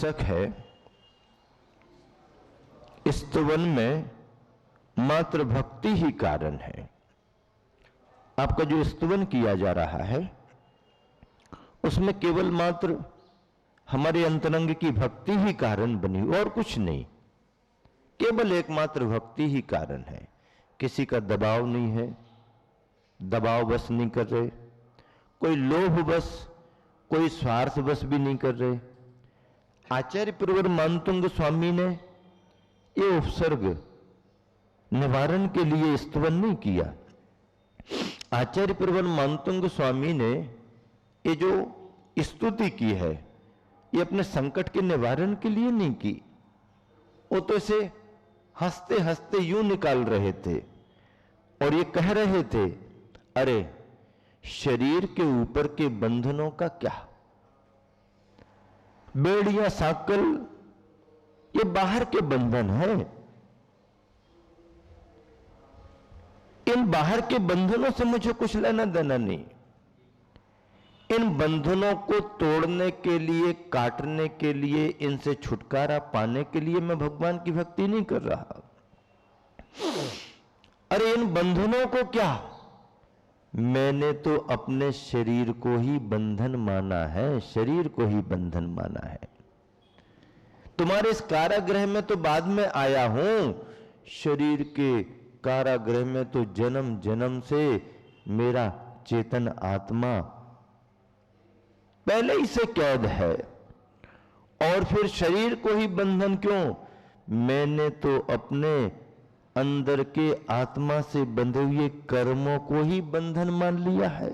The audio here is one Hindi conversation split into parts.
शीर्षक है स्तवन में मात्र भक्ति ही कारण है। आपका जो स्तवन किया जा रहा है उसमें केवल मात्र हमारे अंतरंग की भक्ति ही कारण बनी और कुछ नहीं, केवल एकमात्र भक्ति ही कारण है। किसी का दबाव नहीं है, दबाव बस नहीं कर रहे, कोई लोभ बस, कोई स्वार्थ बस भी नहीं कर रहे। आचार्य प्रवर मानतुंग स्वामी ने ये उपसर्ग निवारण के लिए स्तवन नहीं किया। आचार्य प्रवर मानतुंग स्वामी ने ये जो स्तुति की है ये अपने संकट के निवारण के लिए नहीं की। वो तो इसे हंसते हंसते यूं निकाल रहे थे और ये कह रहे थे, अरे शरीर के ऊपर के बंधनों का क्या, बेड़ियां साकल ये बाहर के बंधन है। इन बाहर के बंधनों से मुझे कुछ लेना देना नहीं। इन बंधनों को तोड़ने के लिए, काटने के लिए, इनसे छुटकारा पाने के लिए मैं भगवान की भक्ति नहीं कर रहा। अरे इन बंधनों को क्या, मैंने तो अपने शरीर को ही बंधन माना है, शरीर को ही बंधन माना है। तुम्हारे इस कारागृह में तो बाद में आया हूं, शरीर के कारागृह में तो जन्म जन्म से मेरा चेतन आत्मा पहले ही से कैद है। और फिर शरीर को ही बंधन क्यों, मैंने तो अपने अंदर के आत्मा से बंधे हुए कर्मों को ही बंधन मान लिया है।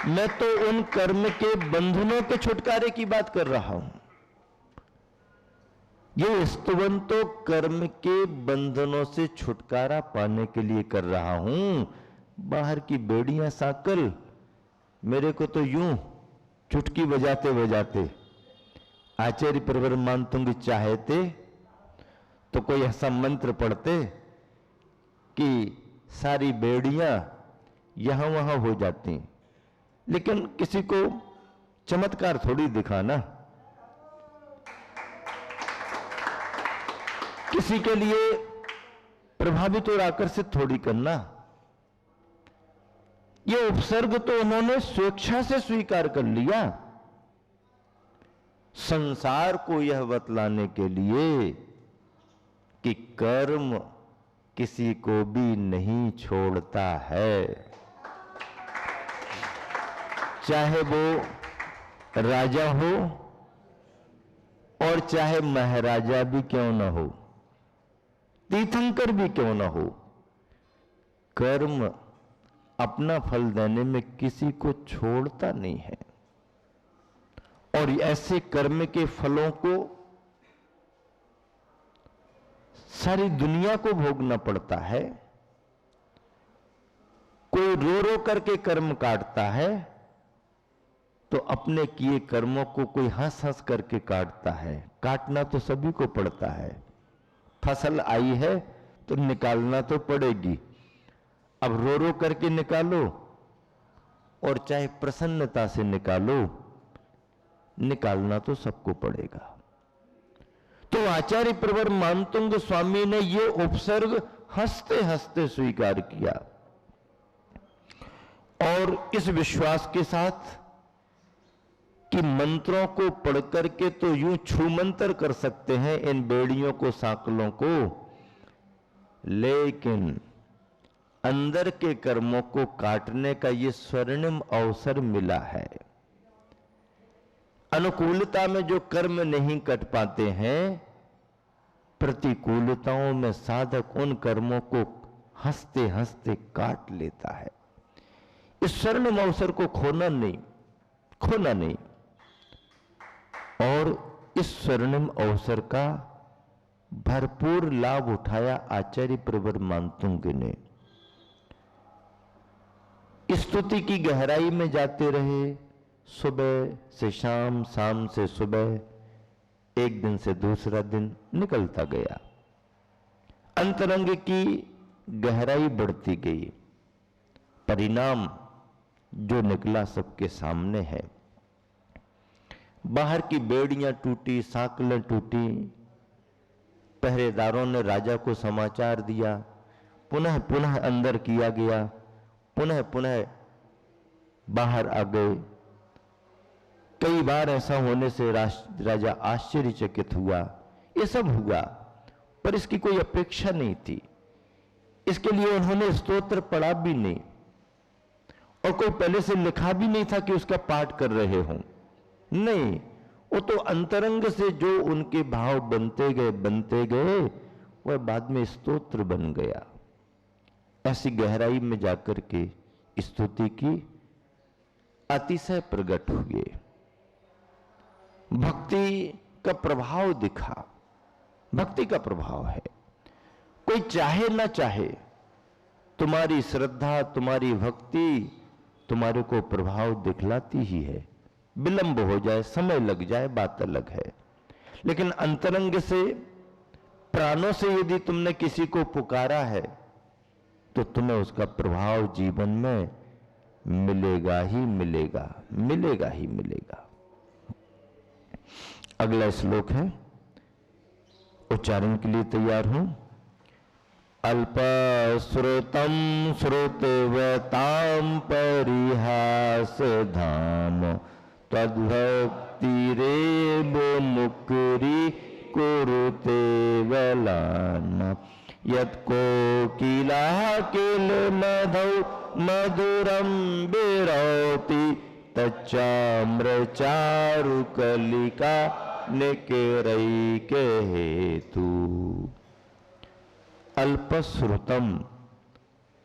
मैं तो उन कर्म के बंधनों के छुटकारे की बात कर रहा हूं। ये स्तवन तो कर्म के बंधनों से छुटकारा पाने के लिए कर रहा हूं। बाहर की बेड़ियां साकल मेरे को तो यूं चुटकी बजाते बजाते आचार्य प्रवर मानतुंग चाहते तो कोई ऐसा मंत्र पढ़ते कि सारी बेड़ियां यहां वहां हो जाती, लेकिन किसी को चमत्कार थोड़ी दिखाना, किसी के लिए प्रभावित और आकर्षित थोड़ी करना। ये उपसर्ग तो उन्होंने स्वेच्छा से स्वीकार कर लिया, संसार को यह बतलाने के लिए कि कर्म किसी को भी नहीं छोड़ता है, चाहे वो राजा हो और चाहे महाराजा भी क्यों ना हो, तीर्थंकर भी क्यों ना हो। कर्म अपना फल देने में किसी को छोड़ता नहीं है और ऐसे कर्म के फलों को सारी दुनिया को भोगना पड़ता है। कोई रो रो करके कर्म काटता है तो अपने किए कर्मों को कोई हंस हंस करके काटता है। काटना तो सभी को पड़ता है, फसल आई है तो निकालना तो पड़ेगी। अब रो रो करके निकालो और चाहे प्रसन्नता से निकालो, निकालना तो सबको पड़ेगा। तो आचार्य प्रवर मानतुंग स्वामी ने ये उपसर्ग हंसते हंसते स्वीकार किया और इस विश्वास के साथ कि मंत्रों को पढ़ करके तो यूं छूमंतर कर सकते हैं इन बेड़ियों को, साकलों को, लेकिन अंदर के कर्मों को काटने का ये स्वर्णिम अवसर मिला है। अनुकूलता में जो कर्म नहीं कट पाते हैं, प्रतिकूलताओं में साधक उन कर्मों को हंसते हंसते काट लेता है। इस स्वर्णिम अवसर को खोना नहीं। और इस स्वर्णिम अवसर का भरपूर लाभ उठाया आचार्य प्रवर मानतुंग ने। स्तुति की गहराई में जाते रहे, सुबह से शाम, शाम से सुबह, एक दिन से दूसरा दिन निकलता गया। अंतरंग की गहराई बढ़ती गई। परिणाम जो निकला सबके सामने है। बाहर की बेड़ियां टूटी, साकलें टूटी, पहरेदारों ने राजा को समाचार दिया, पुनः पुनः अंदर किया गया, पुनः पुनः बाहर आ गए। कई बार ऐसा होने से राजा आश्चर्यचकित हुआ। ये सब हुआ, पर इसकी कोई अपेक्षा नहीं थी। इसके लिए उन्होंने स्तोत्र पढ़ा भी नहीं, और कोई पहले से लिखा भी नहीं था कि उसका पाठ कर रहे हों। नहीं, वो तो अंतरंग से जो उनके भाव बनते गए वह बाद में स्तोत्र बन गया। ऐसी गहराई में जाकर के स्तुति की अतिशय प्रकट हुए, भक्ति का प्रभाव दिखा। भक्ति का प्रभाव है, कोई चाहे ना चाहे, तुम्हारी श्रद्धा, तुम्हारी भक्ति तुम्हारे को प्रभाव दिखलाती ही है। विलंब हो जाए, समय लग जाए, बात अलग है, लेकिन अंतरंग से, प्राणों से यदि तुमने किसी को पुकारा है तो तुम्हें उसका प्रभाव जीवन में मिलेगा ही मिलेगा, मिलेगा ही मिलेगा। अगला श्लोक है, उच्चारण के लिए तैयार हूं। अल्प श्रुतम श्रुतवताम परिहास धाम तद्भक्तिरेव मुकुरी कुरुते वलान यत्कोकिला किल मधौ मधुरम विरौति तच्चाम्रचारुकलिका निकेरैके हेतु। अल्पश्रुतम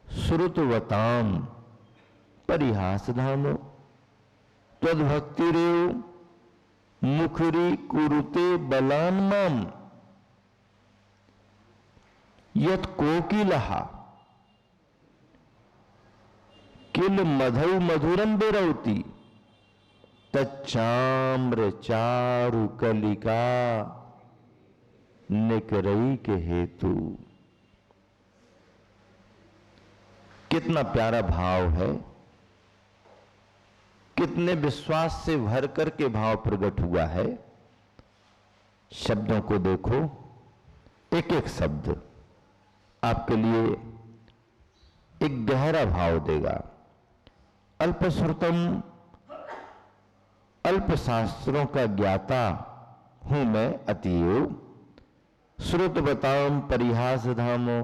श्रुतवताम परिहासधाम तद्भक्तिरेव मुखरी कुरुते बलान्माम यत् कोकिलः किल मधौ मधुरम बेरौति तच्चाम्र चारुकलिका निकरई के हेतु। कितना प्यारा भाव है, कितने विश्वास से भर करके भाव प्रकट हुआ है। शब्दों को देखो, एक एक शब्द आपके लिए एक गहरा भाव देगा। अल्पश्रुतम, अल्प शास्त्रों का ज्ञाता हूं मैं अतीव। श्रुतवताम परिहास धामो,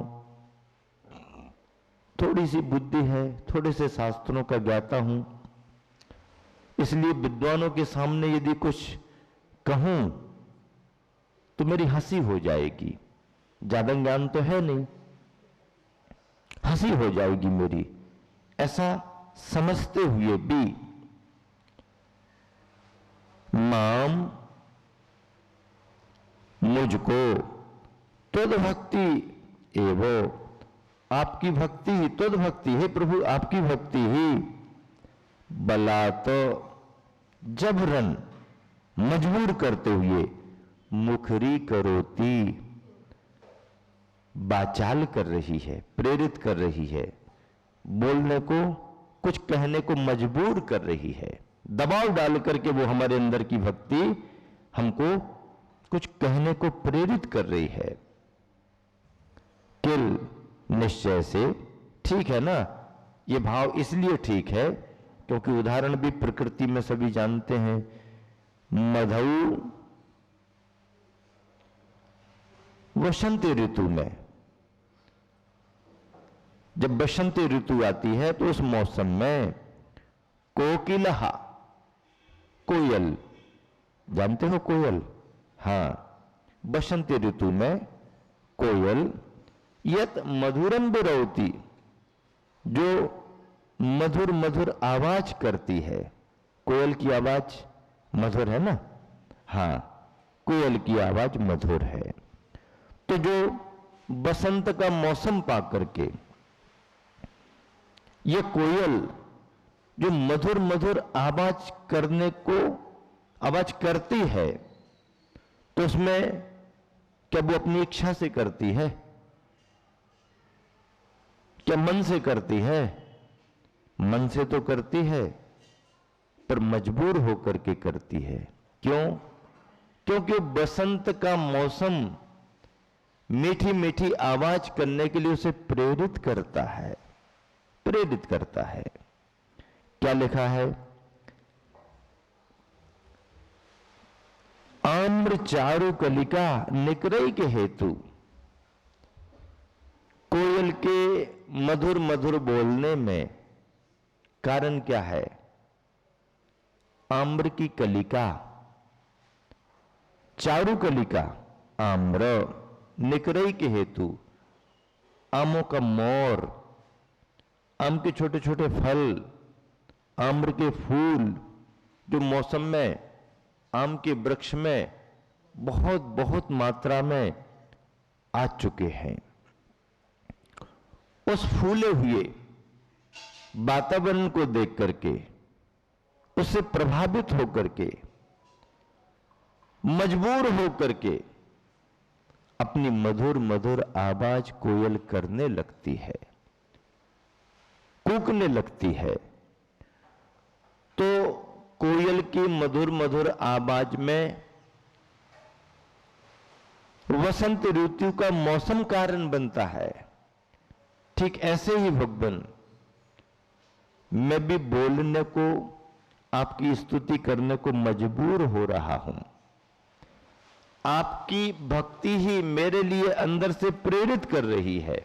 थोड़ी सी बुद्धि है, थोड़े से शास्त्रों का ज्ञाता हूं, इसलिए विद्वानों के सामने यदि कुछ कहूं तो मेरी हंसी हो जाएगी। ज्यादा ज्ञान तो है नहीं, हंसी हो जाएगी मेरी, ऐसा समझते हुए भी माम मुझको तद भक्ति एवो, आपकी भक्ति ही तद भक्ति है प्रभु, आपकी भक्ति ही बलात जबरन मजबूर करते हुए मुखरी करोती बाचाल कर रही है, प्रेरित कर रही है, बोलने को, कुछ कहने को मजबूर कर रही है, दबाव डाल करके वो हमारे अंदर की भक्ति हमको कुछ कहने को प्रेरित कर रही है। किल निश्चय से, ठीक है ना, ये भाव इसलिए ठीक है क्योंकि उदाहरण भी प्रकृति में सभी जानते हैं। मधु वसंत ऋतु में, जब बसंत ऋतु आती है तो उस मौसम में कोकिलहा, कोयल, जानते हो कोयल, हां, बसंत ऋतु में कोयल यत मधुरम बिरौती, जो मधुर मधुर आवाज करती है। कोयल की आवाज मधुर है ना, हां, कोयल की आवाज मधुर है। तो जो बसंत का मौसम पा करके ये कोयल जो मधुर मधुर आवाज करने को आवाज करती है, तो उसमें क्या वो अपनी इच्छा से करती है, क्या मन से करती है? मन से तो करती है, पर मजबूर होकर के करती है। क्यों? क्योंकि बसंत का मौसम मीठी मीठी आवाज करने के लिए उसे प्रेरित करता है, प्रेरित करता है। क्या लिखा है? आम्र चारु कलिका निकरई के हेतु। कोयल के मधुर मधुर बोलने में कारण क्या है? आम्र की कलिका, चारु कलिका, आम्र, निकरई के हेतु, आमों का मोर, आम के छोटे छोटे फल, आम्र के फूल जो मौसम में आम के वृक्ष में बहुत बहुत मात्रा में आ चुके हैं, उस फूले हुए वातावरण को देख करके, उससे प्रभावित होकर के, मजबूर होकर के अपनी मधुर मधुर आवाज कोयल करने लगती है, कूकने लगती है। तो कोयल की मधुर मधुर आवाज में वसंत ऋतु का मौसम कारण बनता है। ठीक ऐसे ही भगवान, मैं भी बोलने को, आपकी स्तुति करने को मजबूर हो रहा हूं। आपकी भक्ति ही मेरे लिए अंदर से प्रेरित कर रही है।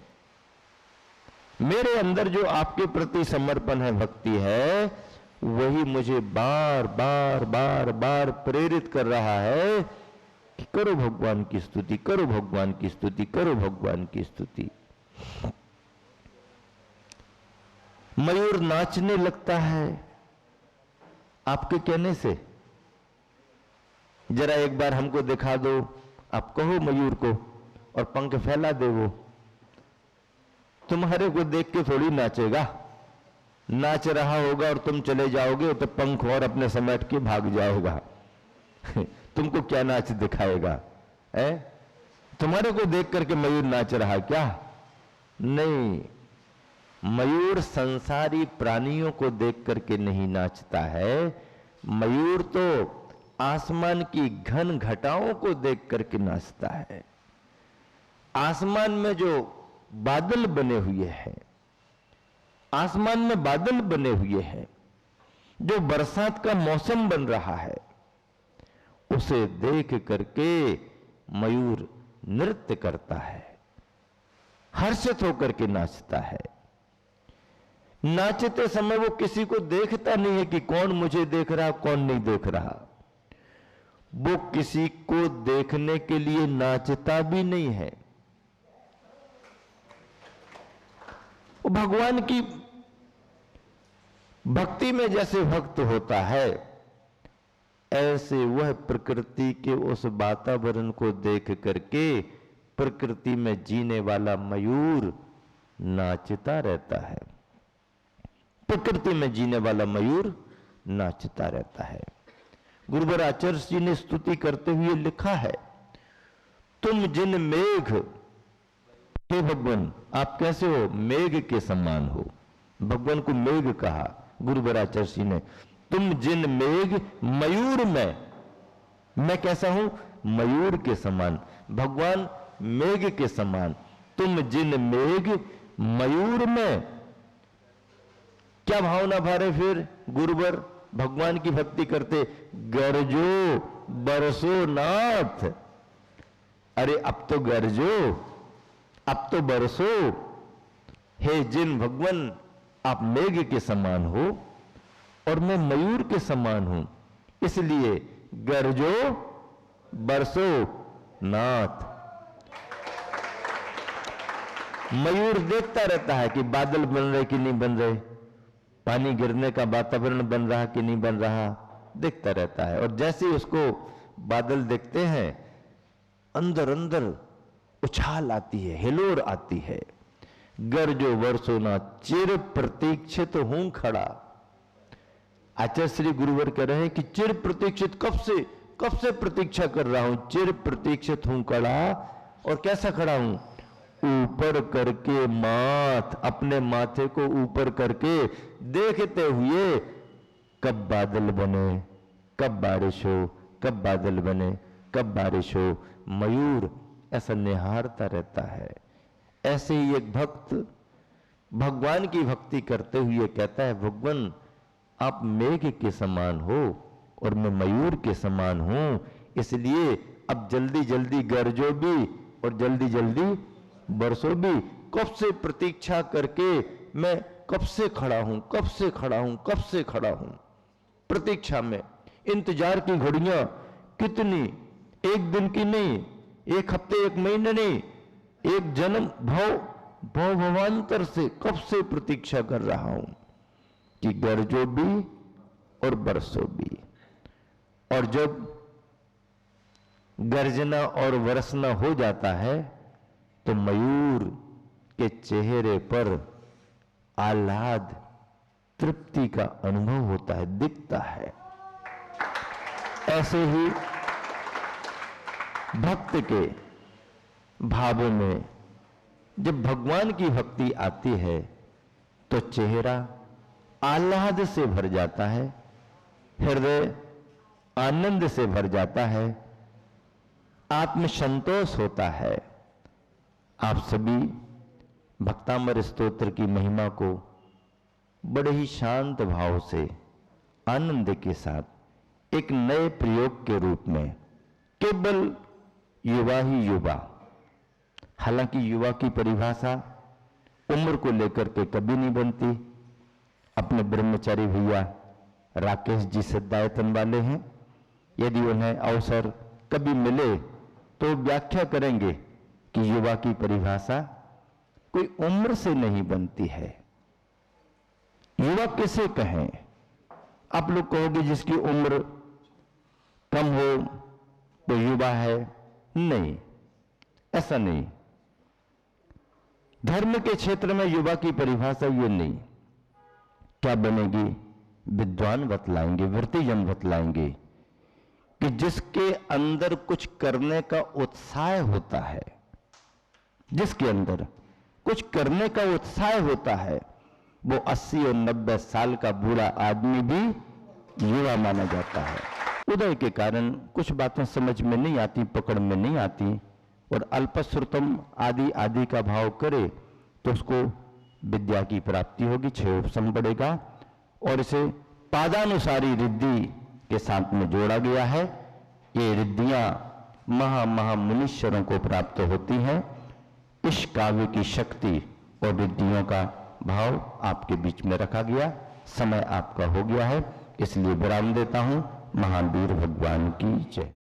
मेरे अंदर जो आपके प्रति समर्पण है, भक्ति है, वही मुझे बार बार बार बार प्रेरित कर रहा है कि करो भगवान की स्तुति, करो भगवान की स्तुति, करो भगवान की स्तुति। मयूर नाचने लगता है आपके कहने से। जरा एक बार हमको दिखा दो, आप कहो मयूर को और पंख फैला दे, वो तुम्हारे को देख के थोड़ी नाचेगा। नाच रहा होगा और तुम चले जाओगे तो पंख और अपने समेट के भाग जाओगा। तुमको क्या नाच दिखाएगा? तुम्हारे को देख करके मयूर नाच रहा क्या? नहीं, मयूर संसारी प्राणियों को देख करके नहीं नाचता है। मयूर तो आसमान की घन घटाओं को देख करके नाचता है। आसमान में जो बादल बने हुए हैं, आसमान में बादल बने हुए हैं, जो बरसात का मौसम बन रहा है, उसे देख करके मयूर नृत्य करता है, हर्षित होकर के नाचता है। नाचते समय वो किसी को देखता नहीं है कि कौन मुझे देख रहा, कौन नहीं देख रहा। वो किसी को देखने के लिए नाचता भी नहीं है। वो भगवान की भक्ति में जैसे भक्त होता है, ऐसे वह प्रकृति के उस वातावरण को देख करके प्रकृति में जीने वाला मयूर नाचता रहता है। प्रकृति में जीने वाला मयूर नाचता रहता है। गुरुवर आचार्य जी ने स्तुति करते हुए लिखा है, तुम जिन मेघ, हे भगवान आप कैसे हो? मेघ के समान हो। भगवान को मेघ कहा गुरुवर आचार्य जी ने। तुम जिन मेघ मयूर में, मैं कैसा हूं? मयूर के समान। भगवान मेघ के समान। तुम जिन मेघ मयूर में, क्या भावना भरे फिर गुरुवर भगवान की भक्ति करते, गरजो बरसो नाथ। अरे अब तो गरजो, अब तो बरसो। हे जिन भगवान आप मेघ के समान हो और मैं मयूर के समान हूं, इसलिए गरजो बरसो नाथ। मयूर देखता रहता है कि बादल बन रहे कि नहीं बन रहे, पानी गिरने का वातावरण बन रहा कि नहीं बन रहा, देखता रहता है। और जैसे ही उसको बादल देखते हैं, अंदर अंदर उछाल आती है, हिलोर आती है। गरजो बरसो ना चिर प्रतीक्षित हूं खड़ा। आचार्य श्री गुरुवर कह रहे हैं कि चिर प्रतीक्षित, कब से प्रतीक्षा कर रहा हूं, चिर प्रतीक्षित हूं खड़ा। और कैसा खड़ा हूं? ऊपर करके माथ, अपने माथे को ऊपर करके देखते हुए, कब बादल बने, कब बारिश हो, कब बादल बने, कब बारिश हो, मयूर ऐसा निहारता रहता है। ऐसे ही एक भक्त भगवान की भक्ति करते हुए कहता है, भगवान आप मेघ के समान हो और मैं मयूर के समान हूं, इसलिए अब जल्दी जल्दी गरजो भी और जल्दी जल्दी बरसो भी। कब से प्रतीक्षा करके मैं कब से खड़ा हूं, कब से खड़ा हूं, कब से खड़ा हूं, प्रतीक्षा में। इंतजार की घड़ियां कितनी, एक दिन की नहीं, एक हफ्ते, एक महीने नहीं, एक जन्म भवांतर से कब से प्रतीक्षा कर रहा हूं कि गरजो भी और बरसो भी। और जब गर्जना और बरसना हो जाता है तो मयूर के चेहरे पर आह्लाद, तृप्ति का अनुभव होता है, दिखता है। ऐसे ही भक्त के भावों में जब भगवान की भक्ति आती है तो चेहरा आह्लाद से भर जाता है, हृदय आनंद से भर जाता है, आत्मसंतोष होता है। आप सभी भक्तामर स्तोत्र की महिमा को बड़े ही शांत भाव से, आनंद के साथ एक नए प्रयोग के रूप में, केवल युवा ही युवा, हालांकि युवा की परिभाषा उम्र को लेकर के कभी नहीं बनती। अपने ब्रह्मचारी भैया राकेश जी सिद्धायतन वाले हैं, यदि उन्हें अवसर कभी मिले तो व्याख्या करेंगे कि युवा की परिभाषा कोई उम्र से नहीं बनती है। युवा किसे कहें? आप लोग कहोगे जिसकी उम्र कम हो तो युवा है, नहीं, ऐसा नहीं। धर्म के क्षेत्र में युवा की परिभाषा ये नहीं। क्या बनेगी? विद्वान बतलाएंगे, वृत्तिजन बतलाएंगे कि जिसके अंदर कुछ करने का उत्साह होता है, जिसके अंदर कुछ करने का उत्साह होता है, वो 80 और 90 साल का बूढ़ा आदमी भी युवा माना जाता है। उदय के कारण कुछ बातें समझ में नहीं आती, पकड़ में नहीं आती, और अल्पश्रुतम आदि आदि का भाव करे तो उसको विद्या की प्राप्ति होगी, क्षयोपशम बढ़ेगा। और इसे पादानुसारी रिद्धि के साथ में जोड़ा गया है। ये रिद्धियां महा मुनीश्वरों को प्राप्त होती हैं। इस काव्य की शक्ति और रिद्धियों का भाव आपके बीच में रखा गया। समय आपका हो गया है, इसलिए विराम देता हूं। महावीर भगवान की जय।